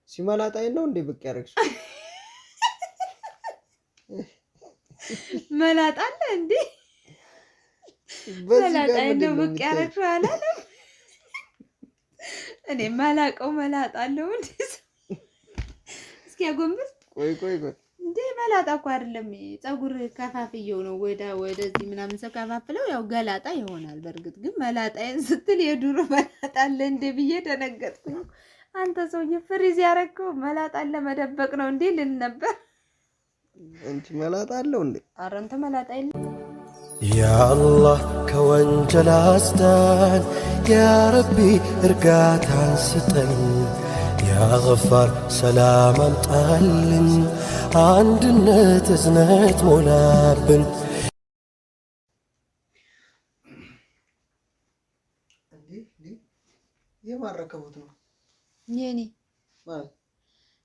ሲመላጣይ ነው እንዴ ብቅ ያረግሽ መላጣለ እንዴ መላጣይ ነው ብቅ ያረግሽ አላለም እኔ ማላቀው መላጣለው እንዴ እስኪ ያጎንብስ ቆይ እንዴ መላጣ እኮ አይደለም ፀጉር ከፋፍየው ነው ወደዚህ ምናምን ሰካፋፍለው ያው ገላጣ ይሆናል በርግጥ ግን መላጣዬን ስትል የዱሮ መላጣ አለ እንዴ ብዬ ደነገጥኩኝ አንተ ሰውዬ ፍሪዝ ያረከው መላጣን ለመደበቅ ነው እንዴ ልን ነበር አንቺ መላጣ አለው እንዴ ኧረ አንተ መላጣ አይደል ያ አላህ ከወንጀል አስዳን ያ ረቢ እርጋታን ስጠን ያ ገፋር ሰላም አምጣልን አንድነት እዝነት ሞላብን እንዴ የማረከቡት ነው የኔ ማለት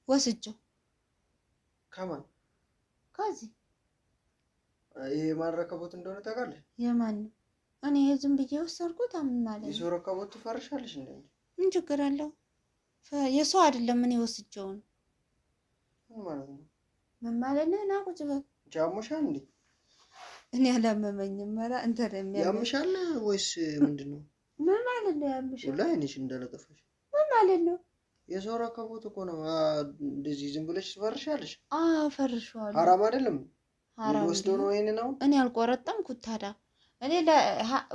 ወስጆ ከማን ከዚህ ይሄ ማረከቡት እንደሆነ ታውቃለህ የማን እኔ ዝም ብዬ ወሰርኩት አምናለሁ ይሶረከቡት ፈርሻለሽ እንዴ ምን ችግር አለው የሰው አይደለም ምን ይወስጀው ነው ማለት ነው ምን ማለት ነው ና ቁጭ በል ጃሙሻል እንዴ እኔ አላመመኝም ማራ እንተ ያምሻል ወይስ ምንድነው ምን ማለት ነው ያምሻል ወላሂ እንደለጠፈሽ ምን ማለት ነው የሶረከቡት እኮ ነው እንደዚህ ዝም ብለሽ ፈርሻለሽ ፈርሻለሁ ሐራም አይደለም ወስዶ ነው ይሄን ነው እኔ አልቆረጠምኩት ታዳ እኔ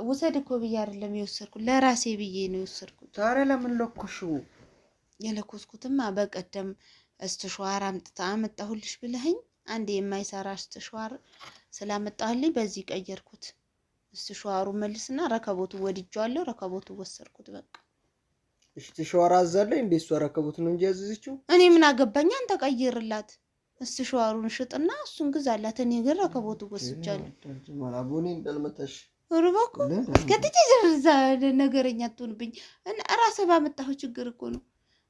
ውሰድ እኮ ብዬ አይደለም የወሰድኩት ለራሴ ብዬ ነው የወሰድኩት ታዲያ ለምን ለኮሽው የለኮስኩትማ በቀደም እስተሽዋር አመጣሁልሽ ብለኸኝ አንዴ የማይሰራ እስተሽዋር ስላመጣሁልኝ በዚህ ቀየርኩት እስተሽዋሩ መልስና ረከቦቱ ወድጃለሁ ረከቦቱ ወሰድኩት በቃ እስተሽዋር አዛለኝ እንዴ እሱ ረከቦት ነው እንጂ ያዘዝችው እኔ ምን አገባኝ አንተ ቀይርላት እስተሽዋሩን ሽጥና እሱን ግዛላት እኔ ግን ረከቦቱ ወስጃለሁ ማላቦኔ እንደልመታሽ ሩባኮ ከትጂ ዘርዛ ነገረኛ አትሆንብኝ እና ራስህ ባመጣው ችግር እኮ ነው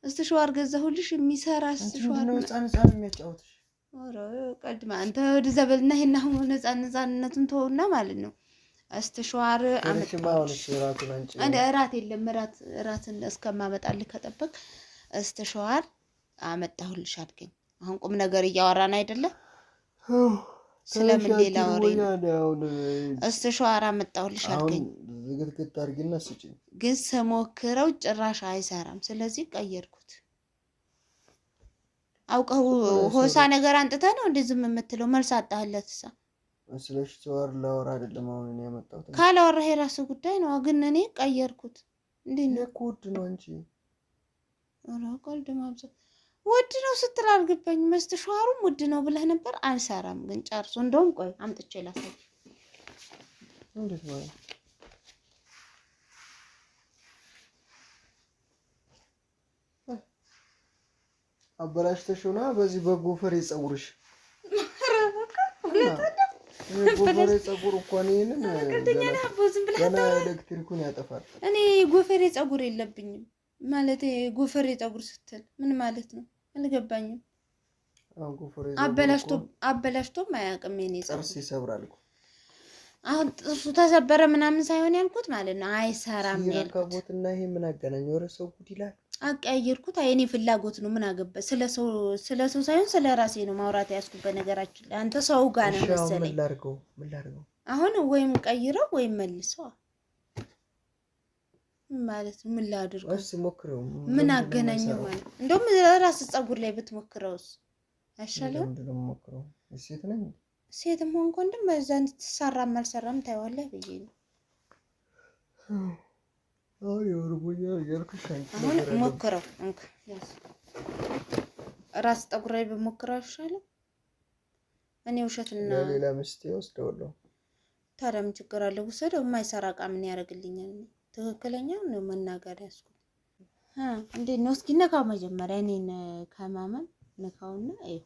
እስተሽዋር ገዛሁልሽ የሚሰራ እስተሽዋር ነው ህፃን የሚያጫውትሽ ኦሮ ቀድማ አንተ ወደ ዘበልና ይሄና ሆነ ህፃንነቱን ተውና ማለት ነው እስተሽዋር አመጣሁልሽ ራቱን አንቺ አንተ ራት የለም ራትን እስከማመጣልህ ከጠበቅ እስተሽዋር አመጣሁልሽ አድገኝ አሁን ቁም ነገር እያወራን አይደለ ስለምን ሌላ ወሬ እስተሽዋር አመጣሁልሽ አድገኝ ዝግትግት አድርጊና ስጪኝ ግን ሰሞክረው ጭራሽ አይሰራም ስለዚህ ቀየርኩት አውቀው ሆሳ ነገር አንጥተ ነው እንዴ ዝም የምትለው መልስ አጣህለትሳ ስለሽ ተወር ለወር አይደለም አሁን እኔ ያመጣሁት ካላወራ የራስ ጉዳይ ነው ግን እኔ ቀየርኩት እንዴ ነው ኮድ ነው እንጂ ኦራ ቆልድ ማብዛ ውድ ነው ስትል አልገባኝ መስተሽዋሩም ውድ ነው ብለህ ነበር አልሰራም ግን ጨርሶ እንደውም ቆይ አምጥቼ ላሳይ እንዴት ማለት አበላሽተሽውና በዚህ በጎፈሬ ጸጉርሽ ጎፈሬ ጸጉር እኮ ነኝና ገና ኤሌክትሪኩን ያጠፋል እኔ ጎፈሬ ጸጉር የለብኝም ማለት ጎፈሬ ጸጉር ስትል ምን ማለት ነው አልገባኝም ጎፈሬ አበላሽቶ ማያውቅም የኔ ጥርስ ይሰብራል እኮ አሁን ጥርሱ ተሰበረ ምናምን ሳይሆን ያልኩት ማለት ነው አይሰራም ያልኩትና ይሄ ምን አገናኘው ወረሰው ጉድ ይላል አቀያየርኩት አይኔ ፍላጎት ነው ምን አገባ ስለሰው ሳይሆን ስለራሴ ነው ማውራት ያስኩበት ነገራችን አንተ ሰው ጋር ነው መሰለኝ ምን ላድርገው አሁን ወይም ቀይረው ወይም መልሰው ማለት ምን ላድርገው እሺ ሞክረው ምን አገናኘው ማለት እንደውም ራስ ጸጉር ላይ ብትሞክረውስ አይሻልም እንደውም ሞክረው ሴት ነኝ ሴትም ሆንኩ እንደም በዛን ተሰራም አልሰራም ታይዋለህ ብዬ ነው የወርቡኛ ያልኩሽ አሁን ሞክረው ራስ ጠጉር ላይ በሞክረው አይሻልም እኔ ውሸትና ሌላ ምስቴ ወስደውለው ታዲያ ምን ችግር አለው ወሰደው የማይሰራ ዕቃ ምን ያደርግልኛል ትክክለኛው ነው መናገር ያስኩት እንዴት ነው እስኪ ነካው መጀመሪያ እኔን ከማመን ነካውና አይ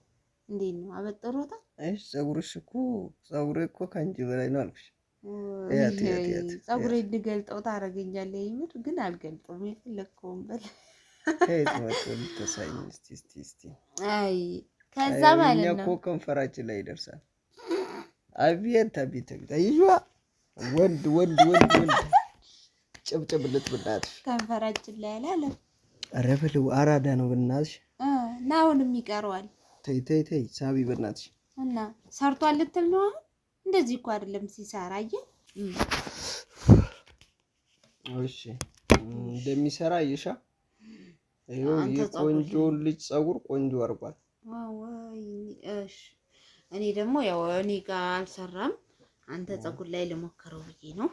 እንዴት ነው አበጠሮታ እሺ ጸጉሬ እኮ ካንቺ በላይ ነው አልኩሽ ጸጉሬ እንድገልጠው ታረጋኛለህ ይምር ግን አልገልጠውም የፈለከውን በል ተሳኝ እስቲ አይ ከዛ ማለት ነው እኮ ከንፈራችን ላይ ይደርሳል አብየት አይዋ ወንድ ጭብጭብ ልትብላት ከንፈራችን ላይ አላለ ኧረ በለው አራዳ ነው ብናሽ እና አሁንም ይቀረዋል። ተይ ሳቢ በእናትሽ እና ሰርቷል ልትል ነው አሁን? እንደዚህ እኮ አይደለም ሲሰራ አየህ። እሺ እንደሚሰራ አይሻ ይኸው የቆንጆ ልጅ ጸጉር ቆንጆ አርጓል። እሺ እኔ ደግሞ ያው እኔ ጋር አልሰራም፣ አንተ ጸጉር ላይ ልሞክረው ብዬ ነው።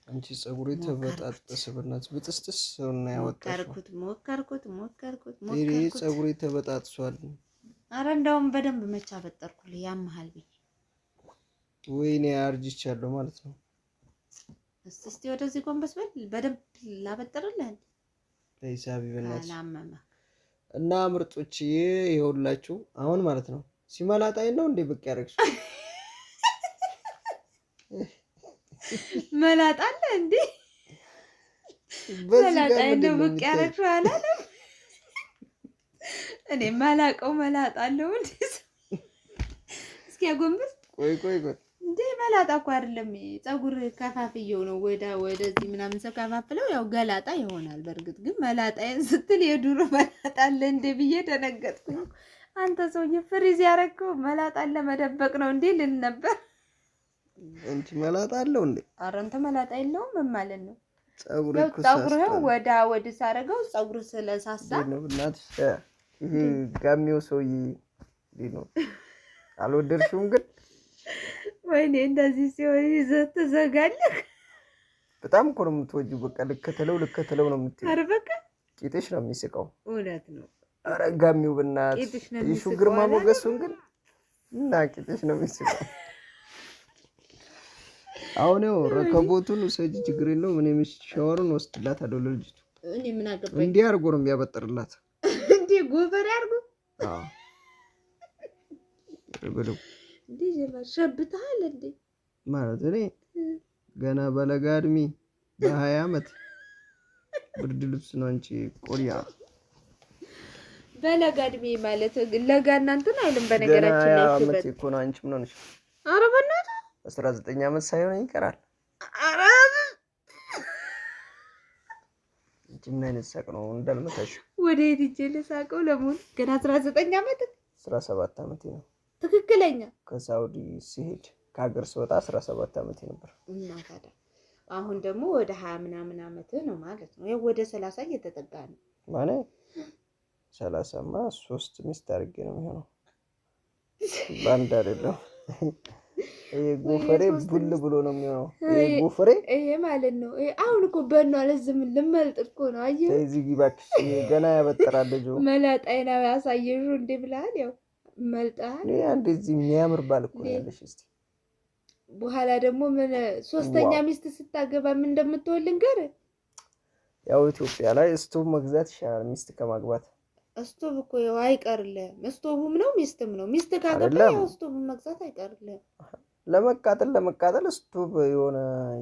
አንቺ ጸጉሬ ተበጣጠሰ በእናትሽ ብጥስጥስ እና ያወጣሽው። ሞከርኩት ይሄ ጸጉሬ ተበጣጥሷል። አረ እንደውም በደንብ መቻ በጠርኩልህ ያመሃል ብዬ። ወይኔ አርጅቻለሁ ማለት ነው። እስቲ ወደዚህ ጎንበስ በል፣ በደንብ ላበጠርልህ። ለሂሳብ ይበላሽ አላመመ እና ምርጦች ይኸውላችሁ አሁን ማለት ነው ሲመላጣይ ነው እንዴ ብቅ ያረግሽ መላጣለ እንዴ መላጣይ ነው ብቅ ያረግሽ አላለም። እኔ ማላቀው መላጣለው እንዴ እስኪ ያጎንበስ። ቆይ እንዴ መላጣ እኮ አይደለም ጸጉር ከፋፍየው ነው ወደዚህ ምናምን ሰው ከፋፍለው ያው ገላጣ ይሆናል። በርግጥ ግን መላጣዬን ስትል የዱሮ መላጣ አለ እንዴ ብዬ ደነገጥኩኝ። አንተ ሰውዬ ፍሪዝ ያረከው መላጣን ለመደበቅ ነው እንዴ ልል ነበር። አንቺ መላጣ አለው እንዴ? ኧረ አንተ መላጣ የለውም ምን ማለት ነው? ጸጉር ወደ ሳረገው ጸጉር ስለሳሳ ነው እናትሽ። ይሄ ጋሚው ሰውዬ ነው አልወደድሽውም ግን ወይኔ እንደዚህ ሲሆን ይዘህ ትዘጋለህ። በጣም እኮ ነው የምትወጂው። በቃ ልከተለው ነው የምትይው። ኧረ በቃ ቂጥሽ ነው የሚስቀው። እውነት ነው። ኧረ ጋሚው በእናትሽ ይሹ ግርማ ሞገሱን ግን እና ቂጥሽ ነው የሚስቀው። አሁን ነው ረከቦቱን ሰጂ ችግር የለውም። እኔ ሻወሩን ወስድላታለሁ ለልጅቱ። እኔ ምን አገባኝ? እንዲህ አድርጎ ነው የሚያበጥርላት። እንዲህ ጎፈሬ አድርጎ አዎ ብለው እንዴ ሸብታል እንዴ ማለት እኔ ገና በለጋ እድሜ በ20 ዓመት ብርድ ልብስ ነው አንቺ ቆሪያ በለጋ እድሜ ማለት ለጋ እናንተን አይልም። በነገራችን ላይ አመት እኮ ነው አንቺ ምን ሆነሽ? ኧረ በእናትህ 19 ዓመት ሳይሆን ይቀራል። ኧረ እንጂ ምን አይነት ሳቅ ነው እንዳልመታሽ። ወደ ሄድጄ ልሳቀው ለሞን ገና 19 ዓመት 17 ዓመት ነው ትክክለኛ። ከሳውዲ ሲሄድ ከሀገር ስወጣ 17 ዓመት ነበር። እና ታዲያ አሁን ደግሞ ወደ 20 ምናምን ዓመት ነው ማለት ነው። ያው ወደ 30 እየተጠጋ ነው ማለት 30ማ 3 ሚስት አድርጌ ነው የሚሆነው። ባንድ አይደለም። ይሄ ጎፈሬ ቡል ብሎ ነው የሚሆነው። ይሄ ጎፈሬ ይሄ ማለት ነው። አሁን እኮ በእኗ ለዝም ልመልጥ እኮ ነው። አየህ እዚህ ግባክሽ ገና ያበጠራል ልጅ መላጣይና ያሳየሽው እንዴ ብለሃል። ያው መልጣል አንዴ እዚህ የሚያምር ባል እኮ ነው ያለሽ። እስቲ በኋላ ደግሞ ምን ሶስተኛ ሚስት ስታገባ ምን እንደምትወል ልንገር። ያው ኢትዮጵያ ላይ ስቶቭ መግዛት ይሻላል ሚስት ከማግባት። ስቶቭ እኮ ያው አይቀርልህም። ስቶቭም ነው ሚስትም ነው። ሚስት ካገባ ያው ስቶቭ መግዛት አይቀርልህም። ለመቃጠል ስቶቭ የሆነ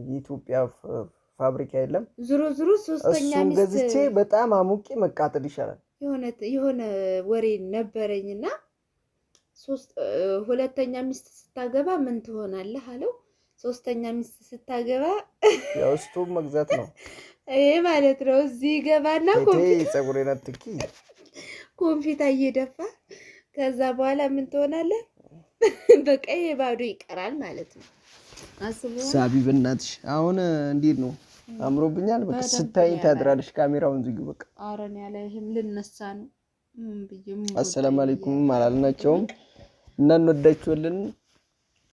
የኢትዮጵያ ፋብሪካ የለም። ዝሮ ሶስተኛ እሱን ሚስት ገዝቼ በጣም አሙቄ መቃጠል ይሻላል። የሆነ ወሬ ነበረኝና ሁለተኛ ሚስት ስታገባ ምን ትሆናለህ አለው። ሶስተኛ ሚስት ስታገባ ያው ስቶቭ መግዛት ነው ይሄ ማለት ነው። እዚህ ገባና ጸጉሬን አትኪ ኮንፊታ እየደፋ ከዛ በኋላ ምን ትሆናለህ? በቀይ ባዶ ይቀራል ማለት ነው። አስበው ሳቢ በእናትሽ አሁን እንዴት ነው? አምሮብኛል። በቃ ስታይ ታድራለሽ። ካሜራውን ዝግ በቃ። አረን ያለህም ልነሳ ነው። አሰላሙ አለይኩም አላልናቸውም እና እንወዳችኋለን።